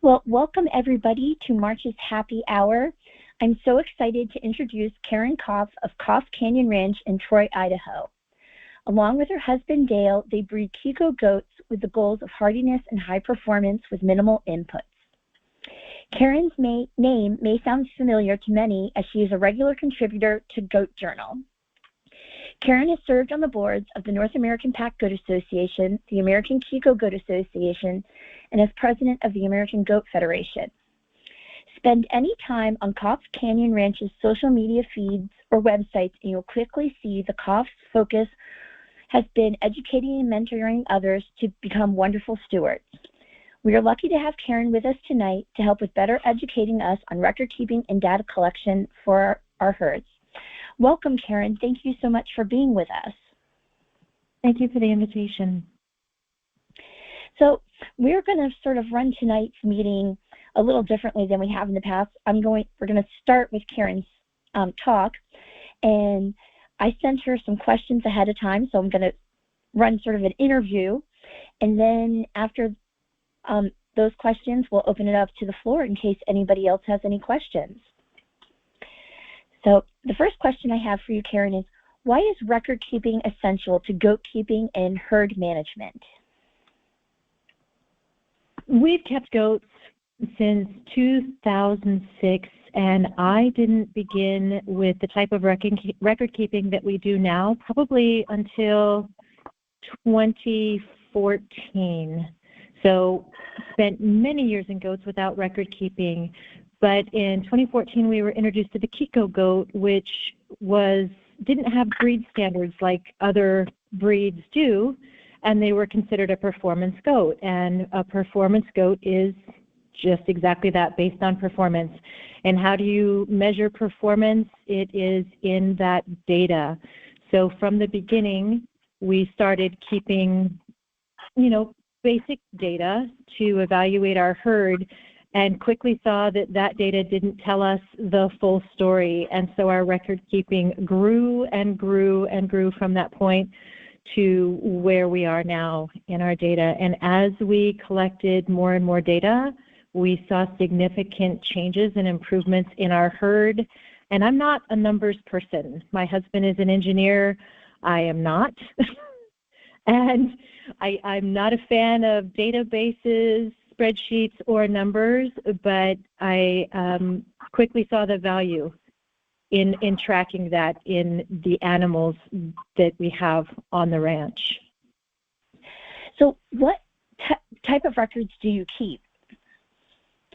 Well, welcome everybody to March's Happy Hour. I'm so excited to introduce Karen Kopf of Kopf Canyon Ranch in Troy, Idaho. Along with her husband Dale, they breed Kiko goats with the goals of hardiness and high performance with minimal inputs. Karen's name may sound familiar to many as she is a regular contributor to Goat Journal. Karen has served on the boards of the North American Pack Goat Association, the American Kiko Goat Association, and as president of the American Goat Federation. Spend any time on Kopf Canyon Ranch's social media feeds or websites and you'll quickly see the Kopf's focus has been educating and mentoring others to become wonderful stewards. We are lucky to have Karen with us tonight to help with better educating us on record keeping and data collection for our herds. Welcome, Karen. Thank you so much for being with us. Thank you for the invitation. So we're going to sort of run tonight's meeting a little differently than we have in the past. We're going to start with Karen's talk, and I sent her some questions ahead of time, so I'm going to run sort of an interview, and then after those questions, we'll open it up to the floor in case anybody else has any questions. So the first question I have for you, Karen, is why is record keeping essential to goat keeping and herd management? We've kept goats since 2006, and I didn't begin with the type of record keeping that we do now probably until 2014. So spent many years in goats without record keeping. But in 2014, we were introduced to the Kiko goat, which didn't have breed standards like other breeds do, and they were considered a performance goat. And a performance goat is just exactly that, based on performance. And how do you measure performance? It is in that data. So from the beginning, we started keeping, basic data to evaluate our herd, and quickly saw that that data didn't tell us the full story. And so our record keeping grew and grew and grew from that point to where we are now in our data. And as we collected more and more data, we saw significant changes and improvements in our herd. And I'm not a numbers person. My husband is an engineer. I am not. And I'm not a fan of databases, spreadsheets, or numbers, but I quickly saw the value in tracking that in the animals that we have on the ranch. So what type of records do you keep?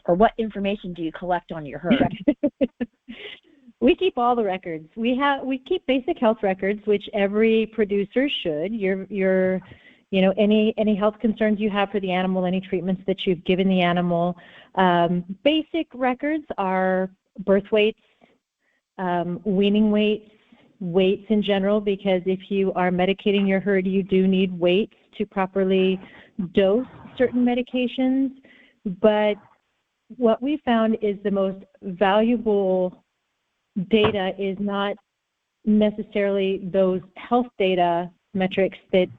Or what information do you collect on your herd? We keep all the records. We keep basic health records, which every producer should. Any health concerns you have for the animal, any treatments that you've given the animal. Basic records are birth weights, weaning weights, weights in general, because if you are medicating your herd, you do need weights to properly dose certain medications. But what we found is the most valuable data is not necessarily those health data metrics that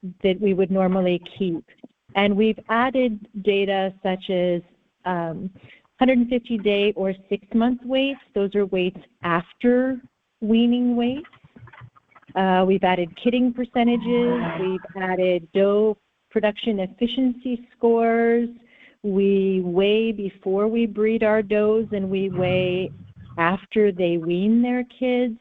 we would normally keep. And we've added data such as 150-day or 6-month weights. Those are weights after weaning weights. We've added kidding percentages. We've added doe production efficiency scores. We weigh before we breed our does, and we weigh after they wean their kids.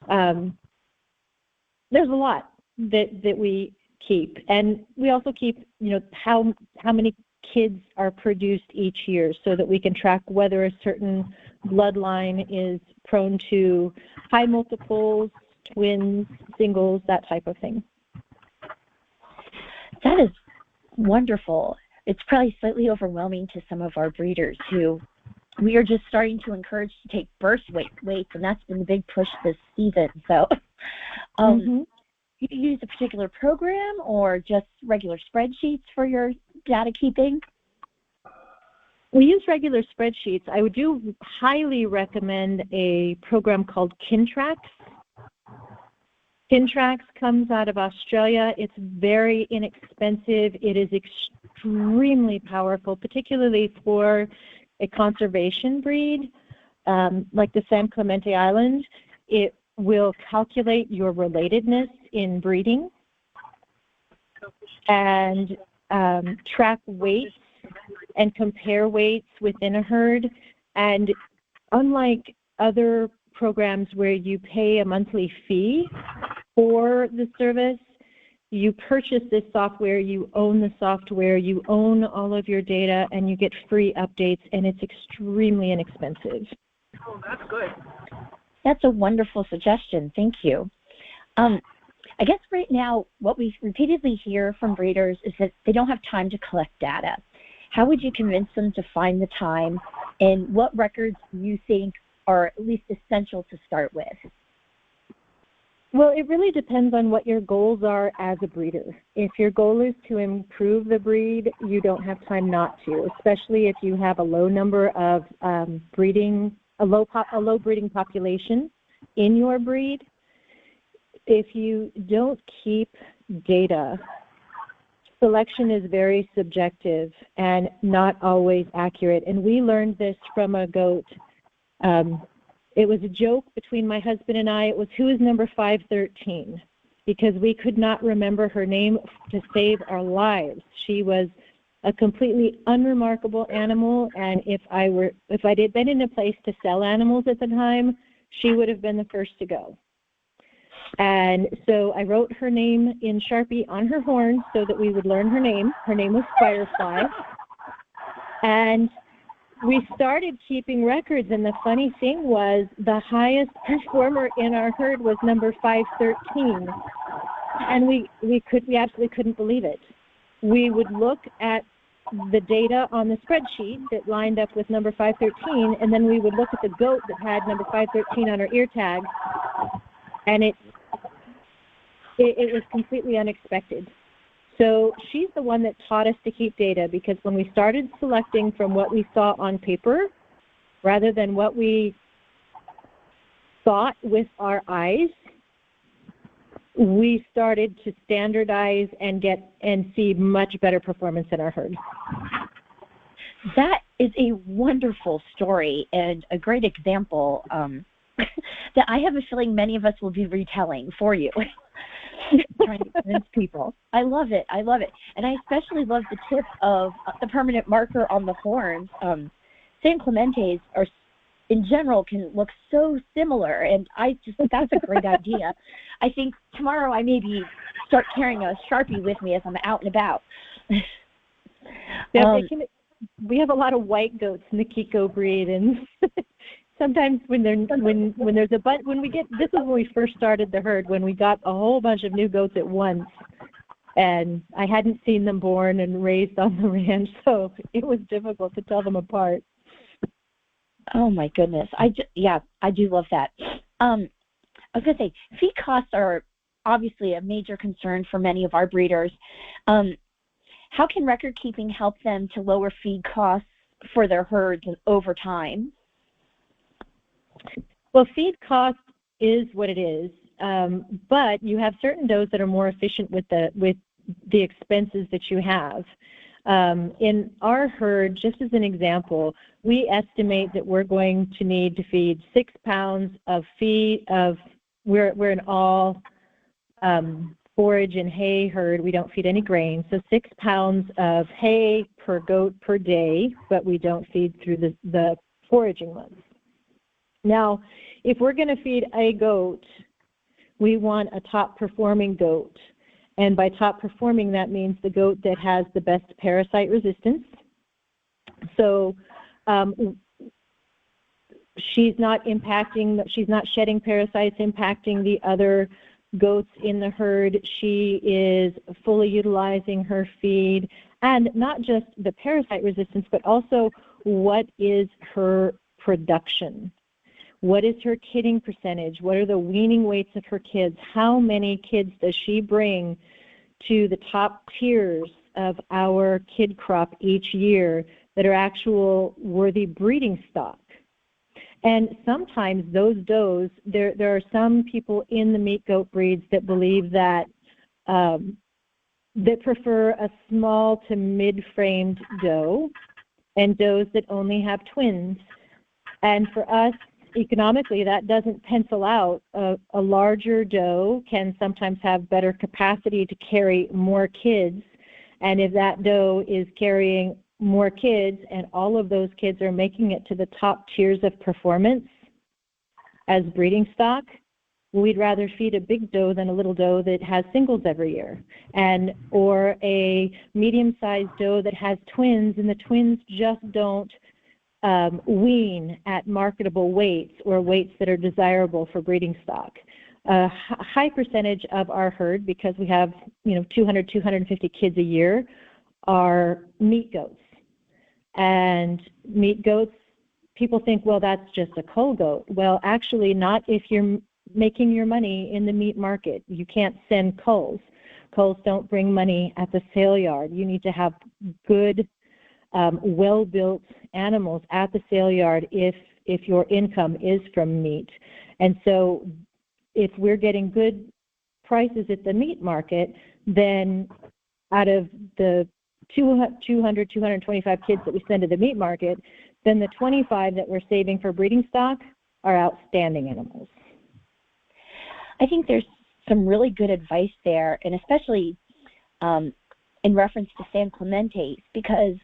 There's a lot that we keep, and we also keep, how many kids are produced each year, so that we can track whether a certain bloodline is prone to high multiples, twins, singles, that type of thing. That is wonderful. It's probably slightly overwhelming to some of our breeders who we are just starting to encourage to take birth weights, and that's been the big push this season. So do you use a particular program or just regular spreadsheets for your data keeping? We use regular spreadsheets. I would highly recommend a program called KinTrax. Fintrax comes out of Australia. It's very inexpensive. It is extremely powerful, particularly for a conservation breed like the San Clemente Island. It will calculate your relatedness in breeding and track weights and compare weights within a herd. And unlike other programs where you pay a monthly fee for the service, you purchase this software, you own the software, you own all of your data, and you get free updates, and it's extremely inexpensive. Oh, that's good. That's a wonderful suggestion. Thank you. I guess right now what we repeatedly hear from breeders is that they don't have time to collect data. How would you convince them to find the time, and what records do you think are at least essential to start with? Well, it really depends on what your goals are as a breeder. If your goal is to improve the breed, you don't have time not to, especially if you have a low number of a low breeding population in your breed. If you don't keep data, selection is very subjective and not always accurate. And we learned this from a goat. It was a joke between my husband and I. It was, who is number 513? Because we could not remember her name to save our lives. She was a completely unremarkable animal, and if I'd had been in a place to sell animals at the time, she would have been the first to go. And so I wrote her name in Sharpie on her horn so that we would learn her name. Her name was Firefly. And we started keeping records, and the funny thing was the highest performer in our herd was number 513. And we absolutely couldn't believe it. We would look at the data on the spreadsheet that lined up with number 513, and then we would look at the goat that had number 513 on her ear tag, and it was completely unexpected. So she's the one that taught us to keep data, because when we started selecting from what we saw on paper rather than what we thought with our eyes, we started to standardize and see much better performance in our herd. That is a wonderful story and a great example that I have a feeling many of us will be retelling for you. Trying to convince people. I love it. And I especially love the tip of the permanent marker on the horns. San Clementes are, in general, can look so similar, and I just think that's a great idea. I think tomorrow I maybe start carrying a Sharpie with me as I'm out and about. We have a lot of white goats in the Kiko breed, and sometimes when we get, this is when we first started the herd, when we got a whole bunch of new goats at once, and I hadn't seen them born and raised on the ranch, so it was difficult to tell them apart. Oh my goodness. I do love that. I was going to say, feed costs are obviously a major concern for many of our breeders. How can record keeping help them to lower feed costs for their herds over time? Well, feed cost is what it is, but you have certain does that are more efficient with the expenses that you have. In our herd, just as an example, we estimate that we're going to need to feed 6 pounds of feed we're an all forage and hay herd. We don't feed any grain, so 6 pounds of hay per goat per day, but we don't feed through the foraging months. Now, if we're going to feed a goat, we want a top-performing goat. And by top-performing, that means the goat that has the best parasite resistance. So she's not shedding parasites impacting the other goats in the herd. She is fully utilizing her feed. And not just the parasite resistance, but also what is her production. What is her kidding percentage? What are the weaning weights of her kids? How many kids does she bring to the top tiers of our kid crop each year that are actual worthy breeding stock? And sometimes those does, there are some people in the meat goat breeds that believe that that prefer a small to mid-framed doe and does that only have twins. And for us, economically, that doesn't pencil out. A larger doe can sometimes have better capacity to carry more kids. And if that doe is carrying more kids and all of those kids are making it to the top tiers of performance as breeding stock, we'd rather feed a big doe than a little doe that has singles every year, or a medium-sized doe that has twins and the twins just don't wean at marketable weights or weights that are desirable for breeding stock. A high percentage of our herd, because we have 200, 250 kids a year, are meat goats. And meat goats, people think, well, that's just a cull goat. Well, actually not if you're making your money in the meat market. You can't send culls. Culls don't bring money at the sale yard. You need to have good, well-built animals at the sale yard if your income is from meat. And so if we're getting good prices at the meat market, then out of the 200, 225 kids that we send to the meat market, then the 25 that we're saving for breeding stock are outstanding animals. I think there's some really good advice there, and especially in reference to San Clemente, because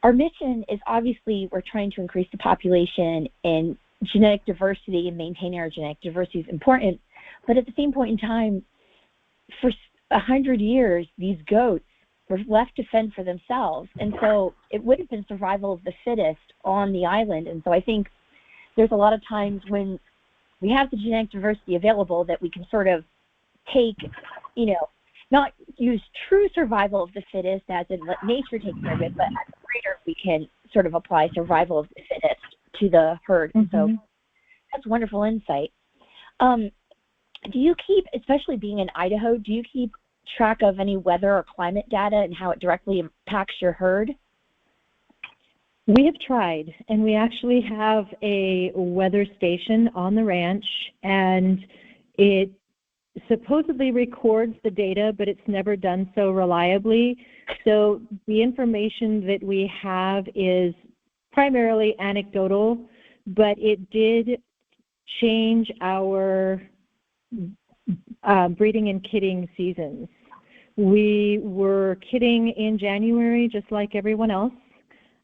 our mission is obviously we're trying to increase the population, and genetic diversity and maintaining our genetic diversity is important. But at the same point in time, for 100 years, these goats were left to fend for themselves. And so it would have been survival of the fittest on the island. And so I think there's a lot of times when we have the genetic diversity available that we can sort of take, not use true survival of the fittest as in let nature take care of it, but as a breeder we can sort of apply survival of the fittest to the herd. Mm-hmm. So that's wonderful insight. Do you keep, especially being in Idaho, do you keep track of any weather or climate data and how it directly impacts your herd? We have tried, and we actually have a weather station on the ranch, and it supposedly records the data, but it's never done so reliably. So the information that we have is primarily anecdotal, but it did change our breeding and kidding seasons. We were kidding in January just like everyone else,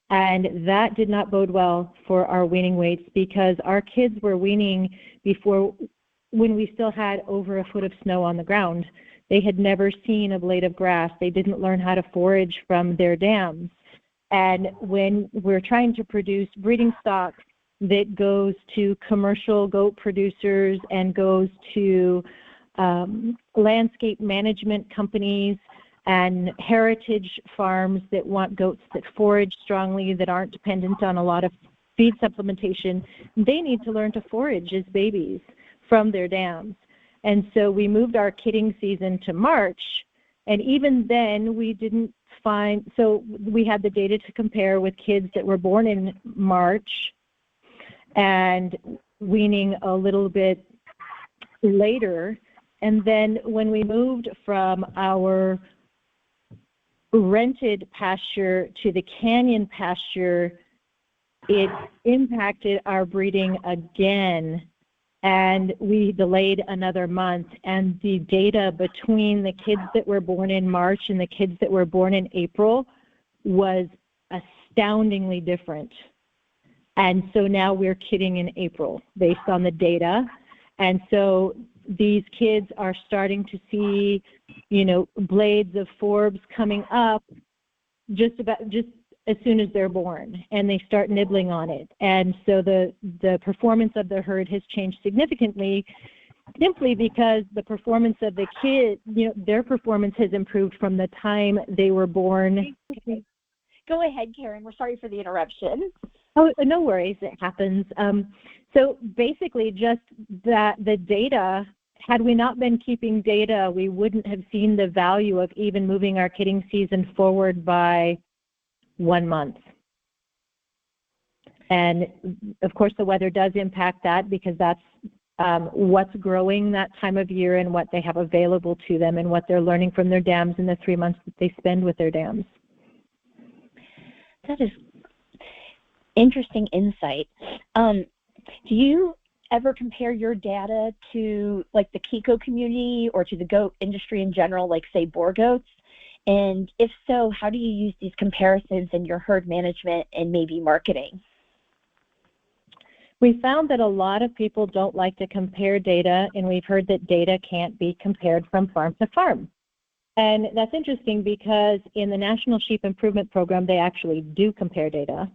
and that did not bode well for our weaning weights because our kids were weaning when we still had over a foot of snow on the ground. They had never seen a blade of grass. They didn't learn how to forage from their dams. And when we're trying to produce breeding stock that goes to commercial goat producers and goes to landscape management companies and heritage farms that want goats that forage strongly, that aren't dependent on a lot of feed supplementation, they need to learn to forage as babies from their dams. And so we moved our kidding season to March, and even then we didn't find, so we had the data to compare with kids that were born in March and weaning a little bit later. And then when we moved from our rented pasture to the canyon pasture, it impacted our breeding again, and we delayed another month. And the data between the kids that were born in March and the kids that were born in April was astoundingly different. And so now we're kidding in April based on the data. And so these kids are starting to see, blades of forbs coming up just as soon as they're born, and they start nibbling on it. And so the performance of the herd has changed significantly simply because the performance of the kids, their performance has improved from the time they were born. Okay. Go ahead, Karen. We're sorry for the interruption. Oh, no worries. It happens. So basically just that the data, had we not been keeping data, we wouldn't have seen the value of even moving our kidding season forward by 1 month. And of course, the weather does impact that because that's what's growing that time of year and what they have available to them and what they're learning from their dams in the 3 months that they spend with their dams. That is interesting insight. Do you ever compare your data to like the Kiko community or to the goat industry in general, like say boar goats? And if so, how do you use these comparisons in your herd management and maybe marketing? We found that a lot of people don't like to compare data, and we've heard that data can't be compared from farm to farm. And that's interesting because in the National Sheep Improvement Program, they actually do compare data.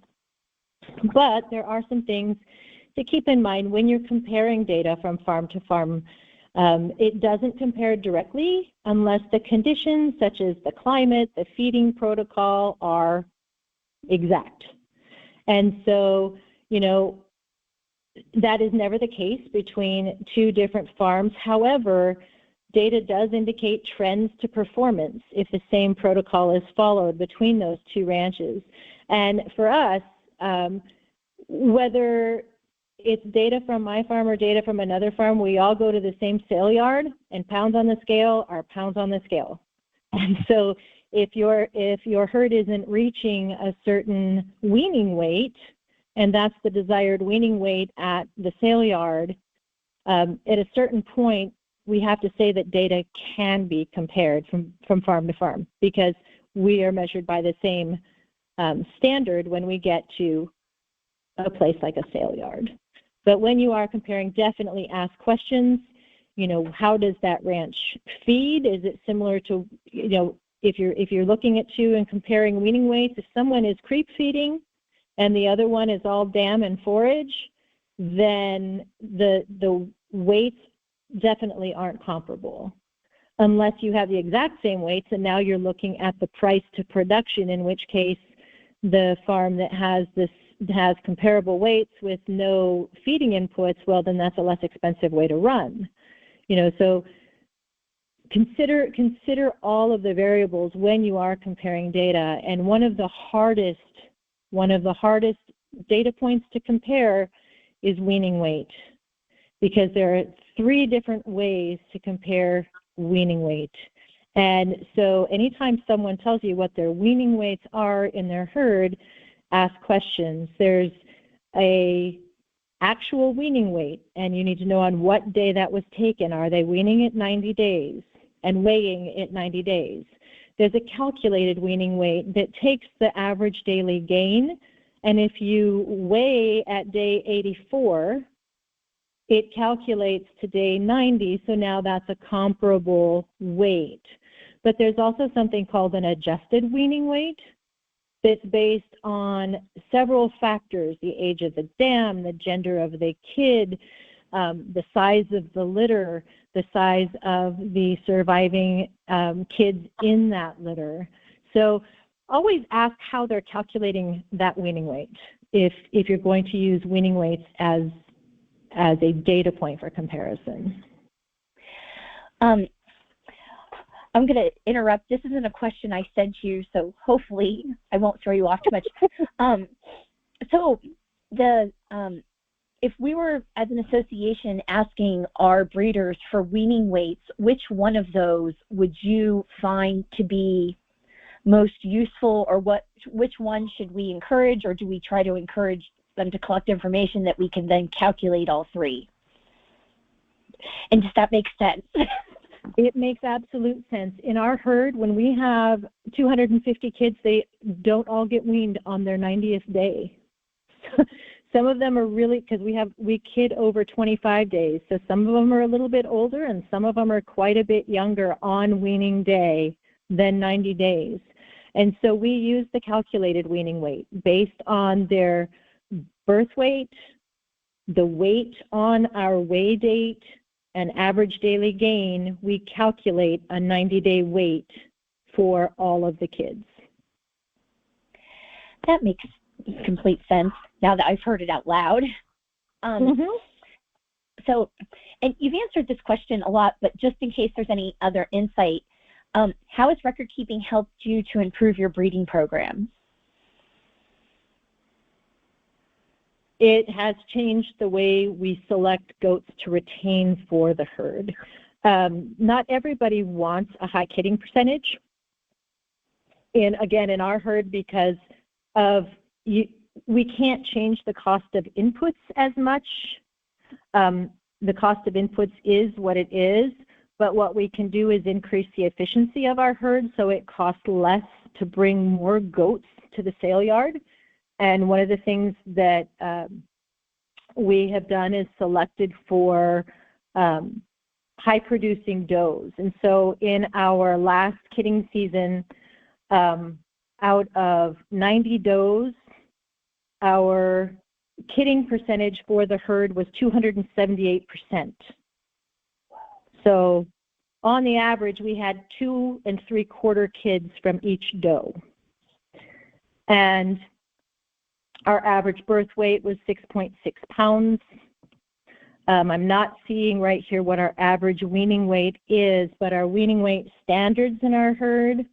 But there are some things to keep in mind when you're comparing data from farm to farm. It doesn't compare directly unless the conditions such as the climate, the feeding protocol are exact. And so, you know, that is never the case between two different farms. However, data does indicate trends to performance if the same protocol is followed between those two ranches. And for us, whether it's data from my farm or data from another farm, we all go to the same sale yard, and pounds on the scale are pounds on the scale. And so if your herd isn't reaching a certain weaning weight, and that's the desired weaning weight at the sale yard, at a certain point, we have to say that data can be compared from farm to farm because we are measured by the same standard when we get to a place like a sale yard. But when you are comparing, definitely ask questions. You know, how does that ranch feed? Is it similar to, you know, if you're looking at two and comparing weaning weights, if someone is creep feeding and the other one is all dam and forage, then the weights definitely aren't comparable. Unless you have the exact same weights and now you're looking at the price to production, in which case the farm that has comparable weights with no feeding inputs, well, then that's a less expensive way to run. You know, so consider all of the variables when you are comparing data. And one of the hardest data points to compare is weaning weight, because there are 3 different ways to compare weaning weight. And so anytime someone tells you what their weaning weights are in their herd, ask questions. There's a actual weaning weight, and you need to know on what day that was taken. Are they weaning at 90 days and weighing at 90 days? There's a calculated weaning weight that takes the average daily gain, and if you weigh at day 84, it calculates to day 90, so now that's a comparable weight. But there's also something called an adjusted weaning weight that's based on several factors: the age of the dam, the gender of the kid, the size of the litter, the size of the surviving kids in that litter. So always ask how they're calculating that weaning weight if you're going to use weaning weights as a data point for comparison. I'm going to interrupt. This isn't a question I sent you, so hopefully I won't throw you off too much. If we were, as an association, asking our breeders for weaning weights, which one of those would you find to be most useful, or which one should we encourage, or do we try to encourage them to collect information that we can then calculate all 3? And does that make sense? It makes absolute sense. In our herd, when we have 250 kids, they don't all get weaned on their 90th day. Some of them are really, because we kid over 25 days, so some of them are a little bit older and some of them are quite a bit younger on weaning day than 90 days. And so we use the calculated weaning weight based on their birth weight, the weight on our weigh date, and average daily gain. We calculate a 90-day weight for all of the kids. That makes complete sense now that I've heard it out loud. So, and you've answered this question a lot, but just in case there's any other insight, how has record keeping helped you to improve your breeding program? it has changed the way we select goats to retain for the herd. Not everybody wants a high kidding percentage. And again, in our herd, because of we can't change the cost of inputs as much. The cost of inputs is what it is, but what we can do is increase the efficiency of our herd so it costs less to bring more goats to the sale yard. And one of the things that we have done is selected for high-producing does. And so in our last kidding season, out of 90 does, our kidding percentage for the herd was 278%. So on the average, we had 2 3/4 kids from each doe. And our average birth weight was 6.6 pounds. I'm not seeing right here what our average weaning weight is, but our weaning weight standards in our herd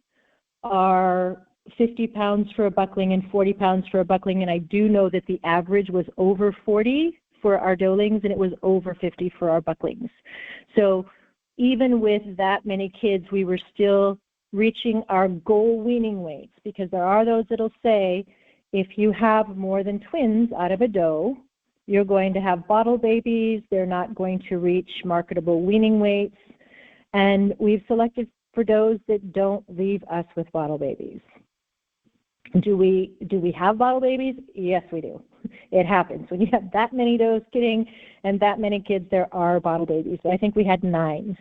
are 50 pounds for a buckling and 40 pounds for a buckling, and I do know that the average was over 40 for our doelings, and it was over 50 for our bucklings. So even with that many kids, we were still reaching our goal weaning weights, because there are those that'll say if you have more than twins out of a doe, you're going to have bottle babies, they're not going to reach marketable weaning weights, and we've selected for does that don't leave us with bottle babies. Do we have bottle babies? Yes, we do. It happens. When you have that many does kidding and that many kids, there are bottle babies. I think we had 9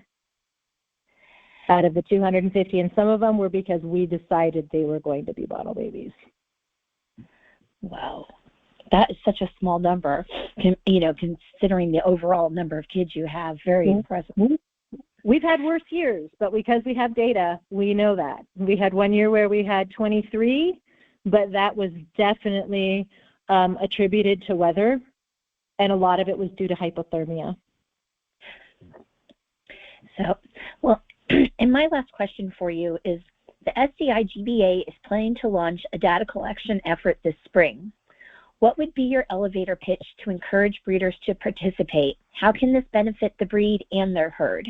out of the 250, and some of them were because we decided they were going to be bottle babies. Wow. That is such a small number, considering the overall number of kids you have. Very impressive. We've had worse years, but because we have data, we know that. We had one year where we had 23, but that was definitely attributed to weather, and a lot of it was due to hypothermia. So, well, and my last question for you is, the SCI-GBA is planning to launch a data collection effort this spring. What would be your elevator pitch to encourage breeders to participate? How can this benefit the breed and their herd?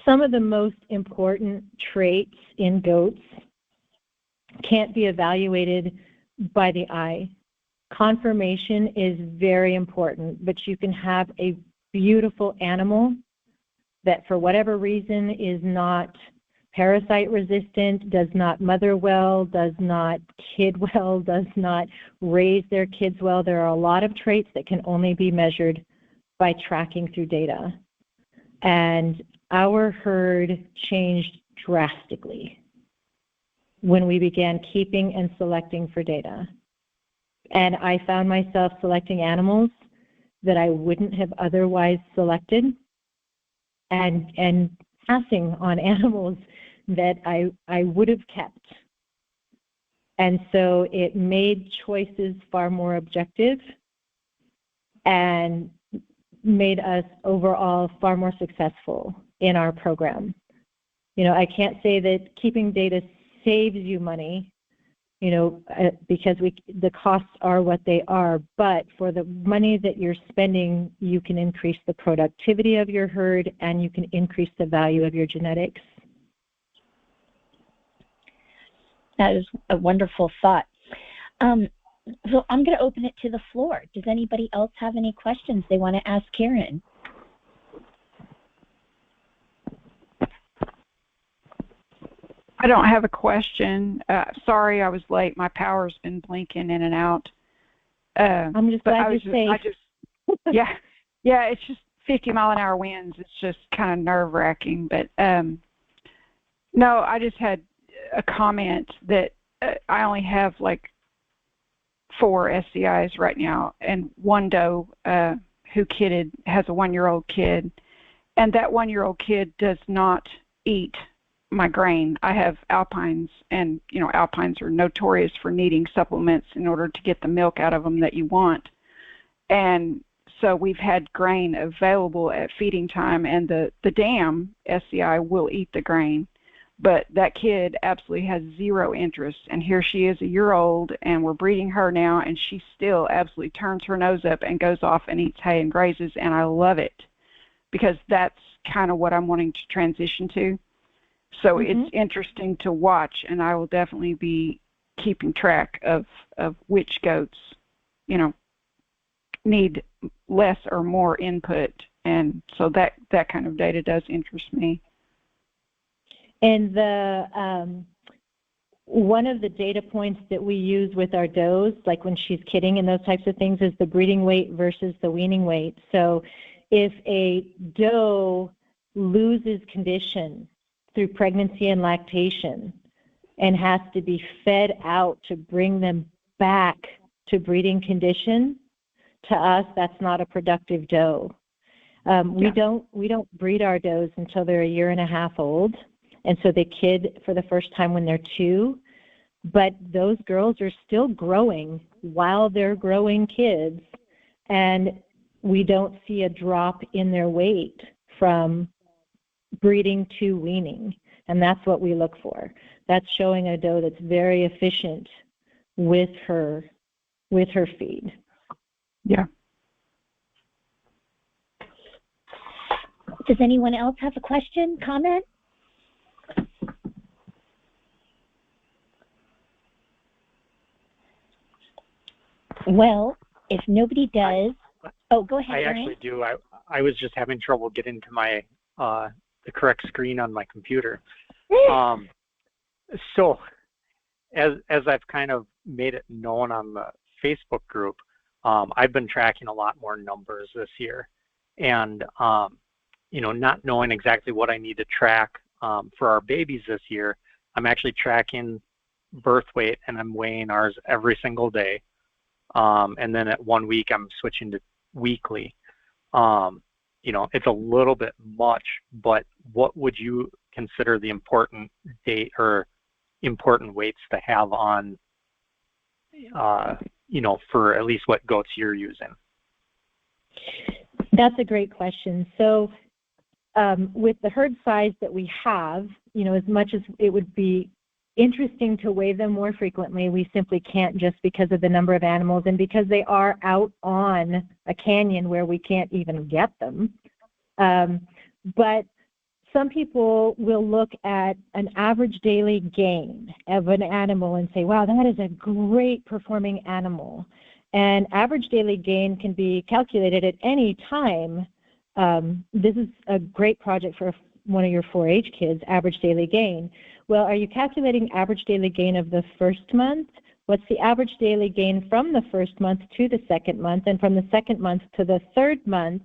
Some of the most important traits in goats can't be evaluated by the eye. Conformation is very important, but you can have a beautiful animal that for whatever reason is not parasite resistant, does not mother well, does not kid well, does not raise their kids well. There are a lot of traits that can only be measured by tracking through data. And our herd changed drastically when we began keeping and selecting for data. And I found myself selecting animals that I wouldn't have otherwise selected, and passing on animals that I would have kept. And so it made choices far more objective and made us overall far more successful in our program. I can't say that keeping data saves you money, because the costs are what they are, but for the money that you're spending, you can increase the productivity of your herd and you can increase the value of your genetics. That is a wonderful thought. So I'm going to open it to the floor. Does anybody else have any questions they want to ask Karen? I don't have a question. Sorry I was late. My power's been blinking in and out. I'm just glad you're safe. Yeah, it's just 50-mile-an-hour winds. It's just kind of nerve-wracking. But no, I just had a comment that I only have like 4 SCIs right now, and one doe who kidded has a 1-year-old kid, and that 1-year-old kid does not eat my grain. I have alpines, and alpines are notorious for needing supplements in order to get the milk out of them that you want. And so we've had grain available at feeding time, and the dam SCI will eat the grain, But that kid absolutely has zero interest. And here she is, a year old, and we're breeding her now, and she still absolutely turns her nose up and goes off and eats hay and grazes, and I love it because that's kind of what I'm wanting to transition to. So it's interesting to watch, and I will definitely be keeping track of which goats, need less or more input. And so that kind of data does interest me. And the one of the data points that we use with our does, like when she's kidding and those types of things, is the breeding weight versus the weaning weight. So if a doe loses condition through pregnancy and lactation and has to be fed out to bring them back to breeding condition, to us, that's not a productive doe. We don't breed our does until they're a year and a half old. And so they kid for the first time when they're 2, but those girls are still growing while they're growing kids, and we don't see a drop in their weight from breeding to weaning, and that's what we look for. That's showing a doe that's very efficient with her feed. Yeah. Does anyone else have a question, comment? Well, if nobody does, go ahead, Aaron. I actually do. I was just having trouble getting to my the correct screen on my computer. So as I've kind of made it known on the Facebook group, I've been tracking a lot more numbers this year, and not knowing exactly what I need to track for our babies this year, I'm actually tracking birth weight, and I'm weighing ours every single day. And then at 1 week, I'm switching to weekly. It's a little bit much, but what would you consider the important date or important weights to have on, for at least what goats you're using? That's a great question. So with the herd size that we have, as much as it would be interesting to weigh them more frequently, we simply can't, just because of the number of animals and because they are out on a canyon where we can't even get them. But some people will look at an average daily gain of an animal and say, wow, that is a great performing animal. And average daily gain can be calculated at any time. This is a great project for one of your 4-H kids, average daily gain. Well, are you calculating average daily gain of the first month? What's the average daily gain from the first month to the second month, and from the second month to the third month?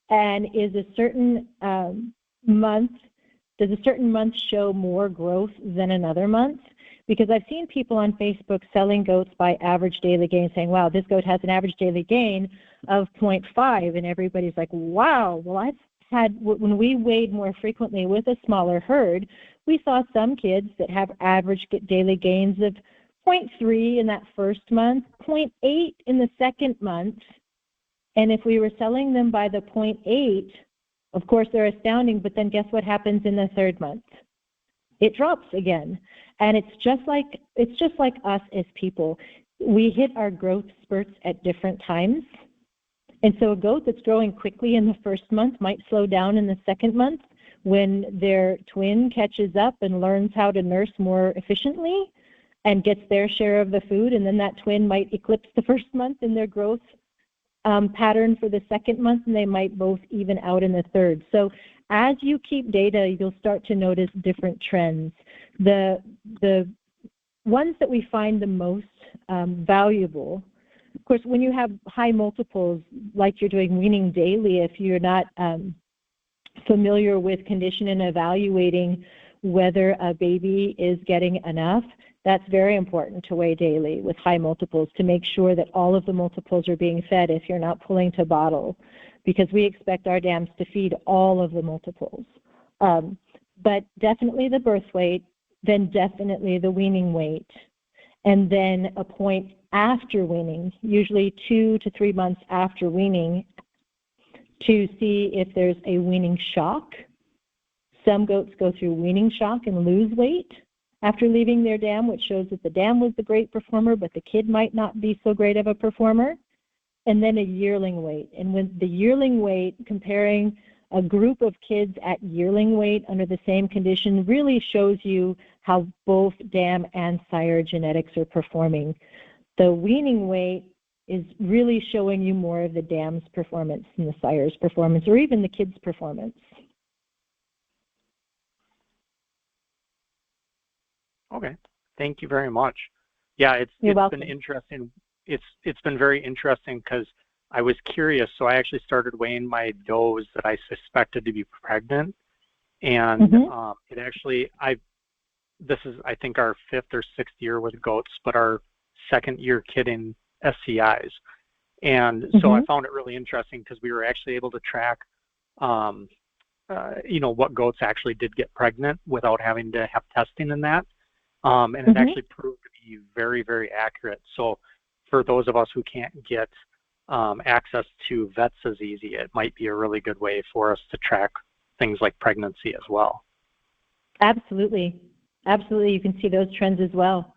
And is a certain does a certain month show more growth than another month? Because I've seen people on Facebook selling goats by average daily gain, saying, wow, this goat has an average daily gain of 0.5, and everybody's like, wow. Well, I've had, when we weighed more frequently with a smaller herd, we saw some kids that have average daily gains of 0.3 in that first month, 0.8 in the second month. And if we were selling them by the 0.8, of course they're astounding, but then guess what happens in the third month? It drops again. And it's just like us as people. We hit our growth spurts at different times. And so a goat that's growing quickly in the first month might slow down in the second month when their twin catches up and learns how to nurse more efficiently and gets their share of the food, and then that twin might eclipse the first month in their growth pattern for the second month, and they might both even out in the third. So as you keep data, you'll start to notice different trends. The ones that we find the most valuable, of course, when you have high multiples, like you're doing weaning daily, if you're not familiar with condition and evaluating whether a baby is getting enough, that's very important to weigh daily with high multiples to make sure that all of the multiples are being fed if you're not pulling to bottle, because we expect our dams to feed all of the multiples. But definitely the birth weight, then definitely the weaning weight, and then a point after weaning, usually 2 to 3 months after weaning, to see if there's a weaning shock. Some goats go through weaning shock and lose weight after leaving their dam, which shows that the dam was the great performer, but the kid might not be so great of a performer. And then a yearling weight. And when the yearling weight, comparing a group of kids at yearling weight under the same condition really shows you how both dam and sire genetics are performing. The weaning weight is really showing you more of the dam's performance than the sire's performance, or even the kid's performance. Okay, thank you very much. Yeah, it's been interesting. It's been very interesting because I was curious, so I actually started weighing my does that I suspected to be pregnant, and it actually this is I think our 5th or 6th year with goats, but our 2nd year kidding SCIs, and so I found it really interesting because we were actually able to track, what goats actually did get pregnant without having to have testing in that, and it actually proved to be very, very accurate. So for those of us who can't get access to vets as easy, it might be a really good way for us to track things like pregnancy as well. Absolutely. Absolutely. You can see those trends as well.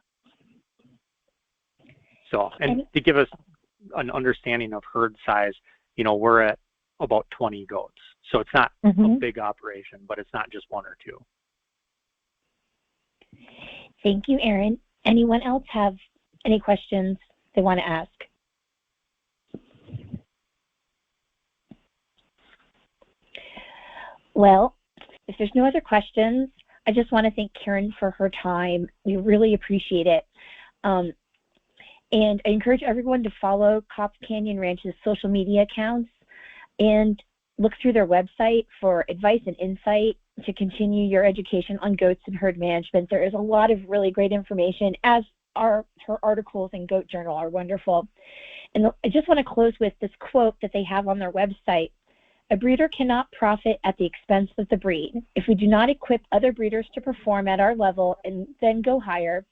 So, and to give us an understanding of herd size, we're at about 20 goats. So it's not a big operation, but it's not just 1 or 2. Thank you, Erin. Anyone else have any questions they want to ask? Well, if there's no other questions, I just want to thank Karen for her time. We really appreciate it. And I encourage everyone to follow Kopf Canyon Ranch's social media accounts and look through their website for advice and insight to continue your education on goats and herd management. There is a lot of really great information, as are her articles in Goat Journal are wonderful. And I just want to close with this quote that they have on their website. A breeder cannot profit at the expense of the breed. If we do not equip other breeders to perform at our level and then go higher,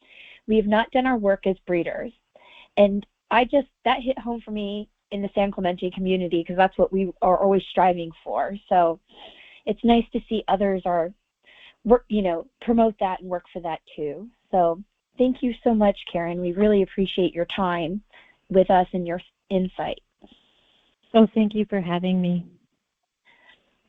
we have not done our work as breeders. And that hit home for me in the San Clemente community, because that's what we are always striving for. So it's nice to see others promote that and work for that too. So thank you so much, Karen. We really appreciate your time with us and your insight. Oh, thank you for having me.